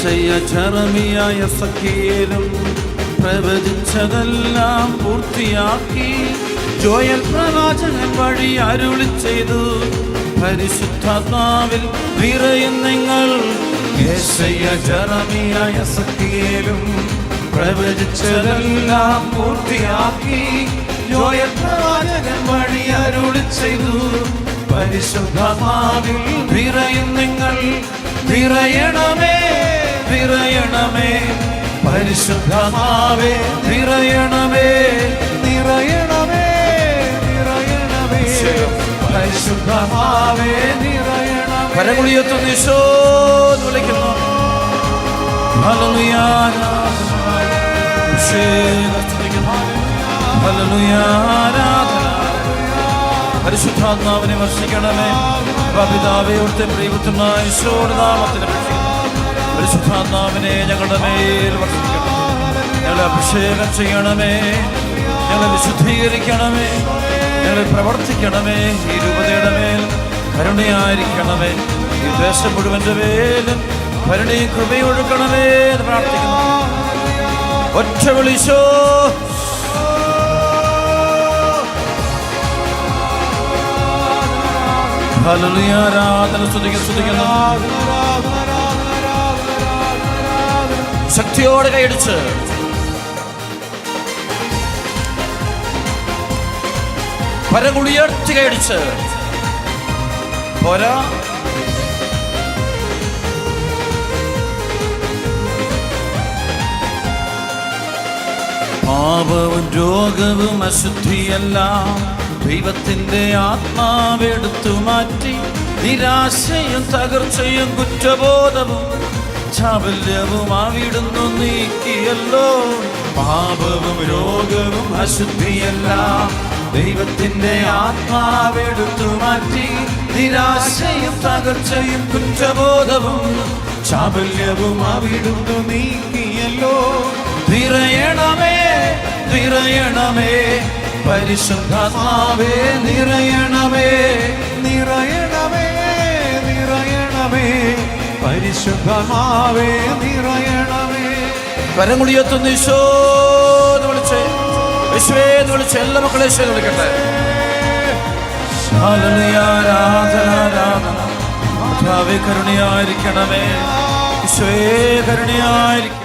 ജെറമിയ എസെക്കിയേലും പ്രവചിച്ചതെല്ലാം പൂർത്തിയാക്കി. ജോയൽ പ്രവാചകൻ വഴി അരുളി ചെയ്തു, പരിശുദ്ധാത്മാവിൽ നിറയും നിങ്ങൾ. ജെറമിയ എസെക്കിയേലും പ്രവചിച്ചതെല്ലാം പൂർത്തിയാക്കി. ജോയൽ പ്രവാചകൻ വഴി അരുളി ചെയ്തു, പരിശുദ്ധാത്മാവിൽ നിറയും നിങ്ങൾ. നിറയണമേ നിറയണമേ പരിശുദ്ധാത്മാവേ, നിറയണമേ നിറയണമേ നിറയണമേ പരിശുദ്ധാത്മാവേ, നിറയണമേ. കരമുയർത്തുന്നു, ഈശോ എന്ന് വിളിക്കുന്നു. ഹല്ലേലൂയ, ഹല്ലേലൂയ, പരിശുദ്ധാത്മാവിനെ വർഷിക്കണമേ. പിതാവേ, അവിടുത്തെ പ്രിയപുത്രനായ ഈശോയുടെ നാമത്തിൽ പരിശുദ്ധാത്മാവിനെ ഞങ്ങളുടെ മേൽ വർഷിക്കണം. ഞങ്ങളെ അഭിഷേകം ചെയ്യണമേ, ഞങ്ങളെ വിശുദ്ധീകരിക്കണമേ, ഞങ്ങളെ പ്രവർത്തിക്കണമേ. ഈ രൂപതയുടെ മേൽ കരുണയായിരിക്കണമേ. ഈ ദേശം മുഴുവൻ്റെ മേലും കരുണയും കൃപയും ഒഴുക്കണമേ എന്ന് പ്രാർത്ഥിക്കുന്നു. ഒറ്റ വിളിച്ചോ. ഹല്ലേലൂയ, ആരാധന, സ്തുതിക്കുന്നു. ശക്തിയോടെ കൈയടിച്ച് പരകുളിയർത്തി കൈയടിച്ച് പോരാ. പാപവും രോഗവും അശുദ്ധിയെല്ലാം ദൈവത്തിൻ്റെ ആത്മാവെടുത്തു മാറ്റി. നിരാശയും തകർച്ചയും കുറ്റബോധവും ചാബല്യവും അവിടുന്ന് നീക്കിയല്ലോ. പാപവും രോഗവും അശുദ്ധിയെല്ലാം ദൈവത്തിൻ്റെ ആത്മാവെടുത്തു മാറ്റി. നിരാശയും തകർച്ചയും കുറ്റബോധവും ചാബല്യവും അവിടുന്ന് നീക്കിയല്ലോ. നിറയണമേ നിറയണമേ പരിശുദ്ധാത്മാവേ, നിറയണമേ നിറയണമേ നിറയണമേ പരിശുദ്ധാത്മാവേ, നിറയണമേ. കരമുടിയെത്തുന്ന ഈശോ എന്ന് വിളിച്ചേ, യേശുവേ എന്ന് വിളിച്ച് എല്ലാ മക്കളെ ഈശോ എന്ന് വിളിക്കട്ടെ. ഹല്ലേലൂയ, ആരാധന ആരാധന. കർത്താവേ, കരുണയായിരിക്കണമേ. ഈശോയേ, കരുണയായിരിക്കണമേ.